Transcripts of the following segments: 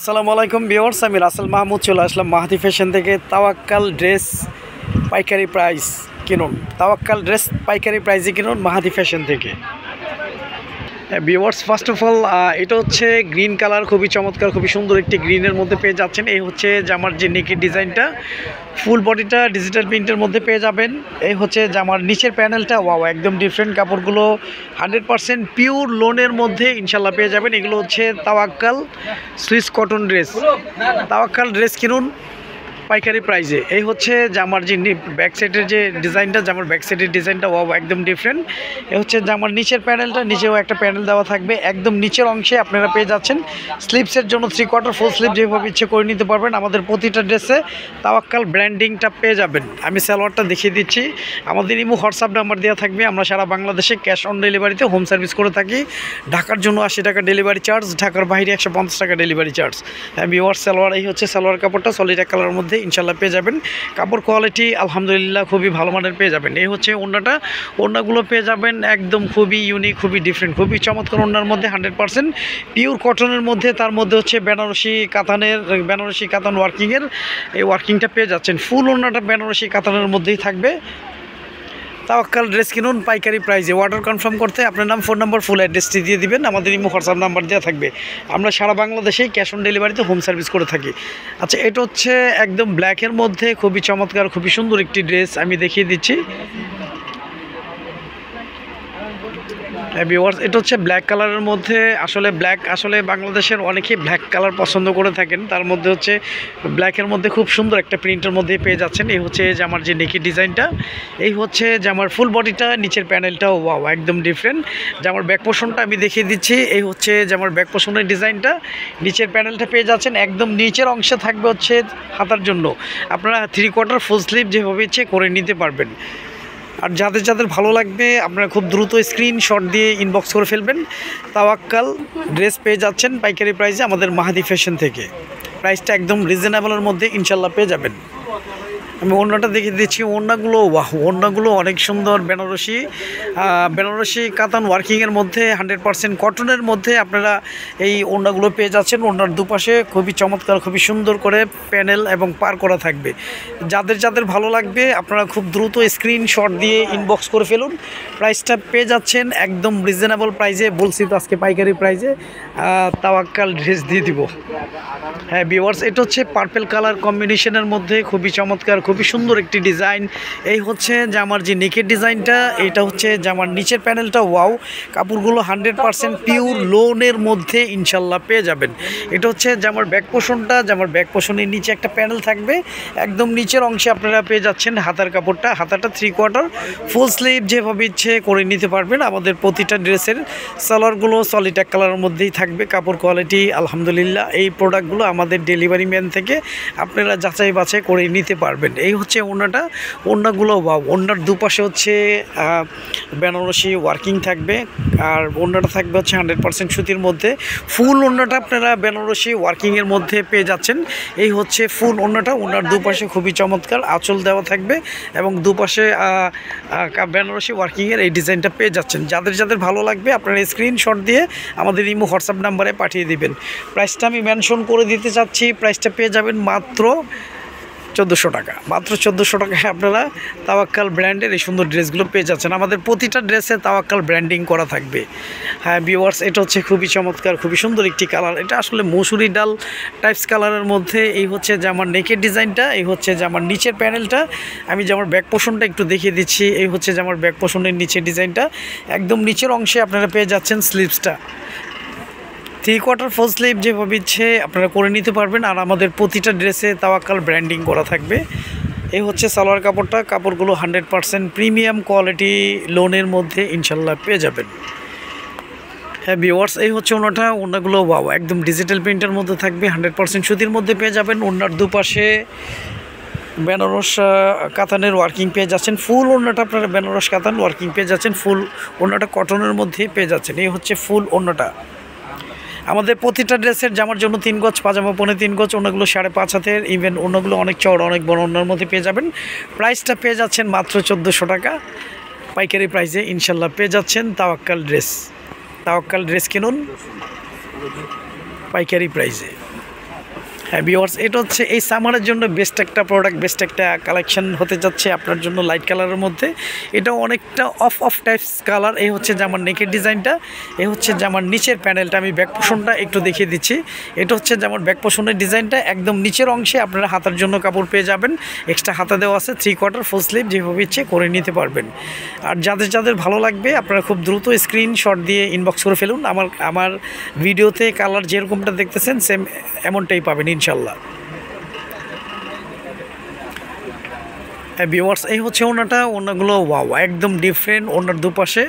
আসসালামু আলাইকুম ভিউয়ার্স, আমি রাসেল মাহমুদ চলে আসলাম মাহাদি ফ্যাশন থেকে। তাওয়াক্কাল ড্রেস পাইকারি প্রাইস কিনুন, তাওয়াক্কাল ড্রেস পাইকারি প্রাইসে কিনুন মাহাদি ফ্যাশন থেকে। ভিউয়ার্স, ফার্স্ট অফ অল এটা হচ্ছে গ্রিন কালার, খুবই চমৎকার, খুবই সুন্দর একটি গ্রিনের মধ্যে পেয়ে যাচ্ছেন। এই হচ্ছে জামার যে নেকের ডিজাইনটা, ফুল বডিটা ডিজিটাল প্রিন্টের মধ্যে পেয়ে যাবেন। এই হচ্ছে জামার নিচের প্যানেলটা, ওয়াও একদম ডিফারেন্ট। কাপড়গুলো 100% পিওর লোনের মধ্যে ইনশাল্লাহ পেয়ে যাবেন। এগুলো হচ্ছে তাওয়াক্কাল সুইস কটন ড্রেস। তাওয়াক্কাল ড্রেস কিনুন পাইকারি প্রাইজে। এই হচ্ছে জামার যে ব্যাক সাইডের যে ডিজাইনটা, জামার ব্যাক সাইডের ডিজাইনটা ওয়াও একদম ডিফারেন্ট। এ হচ্ছে জামার নিচের প্যানেলটা, নিচেও একটা প্যানেল দেওয়া থাকবে। একদম নিচের অংশে আপনারা পেয়ে যাচ্ছেন স্লিপসের জন্য 3/4 ফুল স্লিপ যেভাবে ইচ্ছে করে নিতে পারবেন। আমাদের প্রতিটা ড্রেসে তাওয়াক্কাল ব্র্যান্ডিংটা পেয়ে যাবেন। আমি সালোয়ারটা দেখিয়ে দিচ্ছি। আমাদের ইমো হোয়াটসঅ্যাপ নাম্বার দেওয়া থাকবে। আমরা সারা বাংলাদেশে ক্যাশ অন ডেলিভারিতে হোম সার্ভিস করে থাকি। ঢাকার জন্য 80 টাকা ডেলিভারি চার্জ, ঢাকার বাইরে 150 টাকা ডেলিভারি চার্জ। ভিউয়ার সালোয়ার, এই হচ্ছে সালোয়ার কাপড়টা, সলিড এক কালারের মধ্যে ইনশাল্লাহ পেয়ে যাবেন। কাপড় কোয়ালিটি আলহামদুলিল্লাহ খুবই ভালো মানের পেয়ে যাবেন। এই হচ্ছে ওড়নাটা, ওড়নাগুলো পেয়ে যাবেন একদম খুবই ইউনিক, খুবই ডিফারেন্ট, খুবই চমৎকার। ওড়নার মধ্যে 100% পিওর কটনের মধ্যে, তার মধ্যে হচ্ছে বেনারসি কাতান ওয়ার্কিংয়ের এই ওয়ার্কিংটা পেয়ে যাচ্ছেন। ফুল ওড়নাটা বেনারসি কাতানের মধ্যেই থাকবে। তাওয়াক্কাল ড্রেস কিনুন পাইকারি প্রাইসে। অর্ডার কনফার্ম করতে আপনার নাম, ফোন নাম্বার, ফুল অ্যাড্রেসটি দিয়ে দিবেন। আমাদের ইমো হোয়াটসঅ্যাপ নাম্বার দেওয়া থাকবে। আমরা সারা বাংলাদেশেই ক্যাশ অন ডেলিভারিতে হোম সার্ভিস করে থাকি। আচ্ছা, এটা হচ্ছে একদম ব্ল্যাকের মধ্যে খুবই চমৎকার, খুবই সুন্দর একটি ড্রেস, আমি দেখিয়ে দিচ্ছি। ভিউয়ার্স, এটা হচ্ছে ব্ল্যাক কালারের মধ্যে। আসলে বাংলাদেশের অনেকেই ব্ল্যাক কালার পছন্দ করে থাকেন। তার মধ্যে হচ্ছে ব্ল্যাকের মধ্যে খুব সুন্দর একটা প্রিন্টের মধ্যে পেয়ে যাচ্ছেন। এই হচ্ছে জামার যে নেকি ডিজাইনটা, এই হচ্ছে জামার ফুল বডিটা, নিচের প্যানেলটাও ওয়াও একদম ডিফারেন্ট। জামার ব্যাক পোর্শনটা আমি দেখিয়ে দিচ্ছি। এই হচ্ছে জামার ব্যাক পোর্শনের ডিজাইনটা, নিচের প্যানেলটা পেয়ে যাচ্ছেন। একদম নিচের অংশে থাকবে হচ্ছে হাতার জন্য আপনারা 3/4 ফুল স্লিভ যেভাবে ইচ্ছে করে নিতে পারবেন। আর যাদের ভালো লাগবে আপনারা খুব দ্রুত স্ক্রিনশট দিয়ে ইনবক্স করে ফেলবেন। তাওয়াক্কাল ড্রেস পেয়ে যাচ্ছেন পাইকারি প্রাইসে আমাদের মাহাদি ফ্যাশন থেকে। প্রাইসটা একদম রিজনেবলের মধ্যে ইনশাল্লাহ পেয়ে যাবেন। আমি ওড়নাটা দেখিয়ে দিচ্ছি। ওড়নাগুলো অনেক সুন্দর। বেনারসি কাতান ওয়ার্কিংয়ের মধ্যে 100% কটনের মধ্যে আপনারা এই ওড়নাগুলো পেয়ে যাচ্ছেন। ওড়নার দুপাশে খুবই চমৎকার, খুবই সুন্দর করে প্যানেল এবং পার করা থাকবে। যাদের ভালো লাগবে আপনারা খুব দ্রুত স্ক্রিনশট দিয়ে ইনবক্স করে ফেলুন। প্রাইসটা পেয়ে যাচ্ছেন একদম রিজনেবল প্রাইসে। বলছি তো আজকে পাইকারি প্রাইসে তাওয়াক্কাল ড্রেস দিয়ে দিব। হ্যাঁ ভিউয়ার্স, এটা হচ্ছে পার্পল কালার কম্বিনেশনের মধ্যে খুবই চমৎকার, খুবই সুন্দর একটি ডিজাইন। এই হচ্ছে জামার যে নেকের ডিজাইনটা, এটা হচ্ছে জামার নিচের প্যানেলটা, ওয়াও কাপড়গুলো 100% পিওর লোনের মধ্যে ইনশাল্লাহ পেয়ে যাবেন। এটা হচ্ছে জামার ব্যাক পোর্শনটা, জামার ব্যাক পোর্শনের নিচে একটা প্যানেল থাকবে। একদম নিচের অংশে আপনারা পেয়ে যাচ্ছেন হাতার কাপড়টা, হাতাটা 3/4 ফুল স্লিভ যেভাবে ইচ্ছে করে নিতে পারবেন। আমাদের প্রতিটা ড্রেসের সালোয়ারগুলো সলিড এক কালারের মধ্যেই থাকবে। কাপড় কোয়ালিটি আলহামদুলিল্লাহ। এই প্রোডাক্টগুলো আমাদের ডেলিভারি ম্যান থেকে আপনারা যাচাই বাছাই করে নিতে পারবেন। এই হচ্ছে ওড়নাটা, ওড়নাগুলো বা ওড়নার দুপাশে হচ্ছে বেনারসি ওয়ার্কিং থাকবে। আর ওড়নাটা থাকবে হচ্ছে 100% সুতির মধ্যে। ফুল ওড়নাটা আপনারা বেনারসি ওয়ার্কিংয়ের মধ্যে পেয়ে যাচ্ছেন। এই হচ্ছে ফুল ওড়নাটা। ওড়নার দুপাশে খুবই চমৎকার আঁচল দেওয়া থাকবে এবং দুপাশে বেনারসি ওয়ার্কিংয়ের এই ডিজাইনটা পেয়ে যাচ্ছেন। যাদের ভালো লাগবে আপনারা স্ক্রিনশট দিয়ে আমাদের ইমো হোয়াটসঅ্যাপ নাম্বারে পাঠিয়ে দিবেন। প্রাইসটা আমি মেনশন করে দিতে চাচ্ছি। প্রাইসটা পেয়ে যাবেন মাত্র 1400 টাকা। মাত্র 1400 টাকায় আপনারা তাওয়াক্কাল ব্র্যান্ডের এই সুন্দর ড্রেসগুলো পেয়ে যাচ্ছেন। আমাদের প্রতিটা ড্রেসে তাওয়াক্কাল ব্র্যান্ডিং করা থাকবে। হ্যাঁ ভিউয়ার্স, এটা হচ্ছে খুবই চমৎকার, খুবই সুন্দর একটি কালার। এটা আসলে মসুরি ডাল টাইপস কালারের মধ্যে। এই হচ্ছে জামার নেকের ডিজাইনটা, এই হচ্ছে জামার নিচের প্যানেলটা। আমি জামার ব্যাক পোর্শনটা একটু দেখিয়ে দিচ্ছি। এই হচ্ছে জামার ব্যাক পোর্শনের নিচের ডিজাইনটা। একদম নিচের অংশে আপনারা পেয়ে যাচ্ছেন স্লিভসটা 3/4 ফুল স্লিভ যেভাবে ইচ্ছে আপনারা করে নিতে পারবেন। আর আমাদের প্রতিটা ড্রেসে তাওয়াক্কাল ব্র্যান্ডিং করা থাকবে। এই হচ্ছে সালোয়ার কাপড়টা, কাপড়গুলো 100% প্রিমিয়াম কোয়ালিটি লোনের মধ্যে ইনশাল্লাহ পেয়ে যাবেন। হ্যাঁ ভিউয়ার্স, এই হচ্ছে ওড়নাগুলো ওয়াও একদম ডিজিটাল প্রিন্টের মধ্যে থাকবে। 100% সুতির মধ্যে পেয়ে যাবেন। ওড়নার দুপাশে বেনারস কাতানের ওয়ার্কিং পেয়ে যাচ্ছেন। ফুল ওড়নাটা আপনারা বেনারস কাতান ওয়ার্কিং পেয়ে যাচ্ছেন। ফুল ওড়নাটা কটনের মধ্যে পেয়ে যাচ্ছেন। এই হচ্ছে ফুল ওড়নাটা। আমাদের প্রতিটা ড্রেসের জামার জন্য 3 গজ, পাজামা 3.5 গজ, ওনাগুলো 5.5 হাতের, ইভেন ওনাগুলো অনেক চড়, অনেক বড় ওনার মধ্যে পেয়ে যাবেন। প্রাইসটা পেয়ে যাচ্ছেন মাত্র 1400 টাকা পাইকারি প্রাইসে ইনশাল্লাহ পেয়ে যাচ্ছেন। তাওয়াক্কাল ড্রেস কিনুন পাইকারি প্রাইসে। হ্যাঁ ভিউয়ার্স, এটা হচ্ছে এই সামারের জন্য বেস্ট একটা প্রোডাক্ট, বেস্ট একটা কালেকশন হতে যাচ্ছে আপনার জন্য লাইট কালারের মধ্যে। এটা অনেকটা অফ অফ টাইপস কালার। এই হচ্ছে জামার নেকের ডিজাইনটা, এই হচ্ছে জামার নিচের প্যানেলটা। আমি ব্যাক পোর্শনটা একটু দেখিয়ে দিচ্ছি। এটা হচ্ছে জামার ব্যাক পোর্শনের ডিজাইনটা, একদম নিচের অংশে আপনারা হাতার জন্য কাপড় পেয়ে যাবেন। এক্সট্রা হাতা দেওয়া আছে, 3/4 ফুল স্লিভ, যেভাবে ইচ্ছে করে নিতে পারবেন। আর যাদের যাদের ভালো লাগবে আপনারা খুব দ্রুত স্ক্রিনশট দিয়ে ইনবক্স করে ফেলুন। আমার ভিডিওতে কালার যেরকমটা দেখতেছেন সেম এমনটাই পাবেন ইনশাল্লাহ। ভিউয়ার্স, এই হচ্ছে ওনাগুলো ওয়াও একদম ডিফারেন্ট। ওনার দুপাশে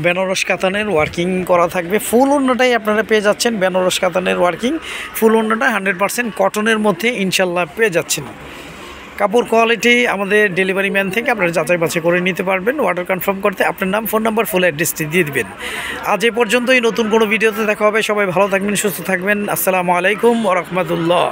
বেনারস কাতানের ওয়ার্কিং করা থাকবে। ফুল ওনাটাই আপনারা পেয়ে যাচ্ছেন বেনারস কাতানের ওয়ার্কিং। ফুল ওনাটা 100% কটনের মধ্যে ইনশাল্লাহ পেয়ে যাচ্ছেন। কাপড় কোয়ালিটি আমাদের ডেলিভারি ম্যান থেকে আপনারা যাচাই বাছাই করে নিতে পারবেন। অর্ডার কনফার্ম করতে আপনার নাম, ফোন নাম্বার, ফুল অ্যাড্রেসটি দিয়ে দিবেন। আজ এ পর্যন্তই। নতুন কোনো ভিডিওতে দেখা হবে। সবাই ভালো থাকবেন, সুস্থ থাকবেন। আসসালামু আলাইকুম ওয়া রাহমাতুল্লাহ।